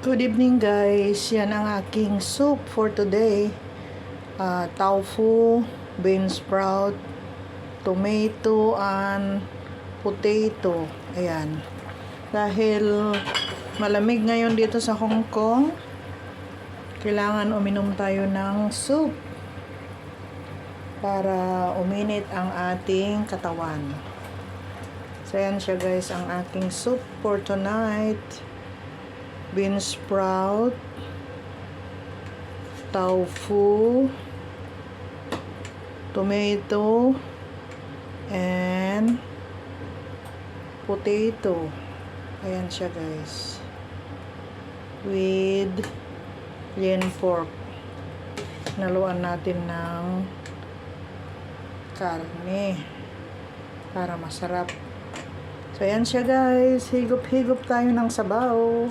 Good evening guys, yan ang aking soup for today. Tofu, bean sprout, tomato, and potato. Ayan. Dahil malamig ngayon dito sa Hong Kong, kailangan uminom tayo ng soup para uminit ang ating katawan. So yan siya guys, ang aking soup for tonight. Bean sprout, tofu, tomato, and potato. Ayan siya guys. With lean pork. Naluan natin ng karne para masarap. So ayan siya guys. Higop-higop tayo ng sabaw.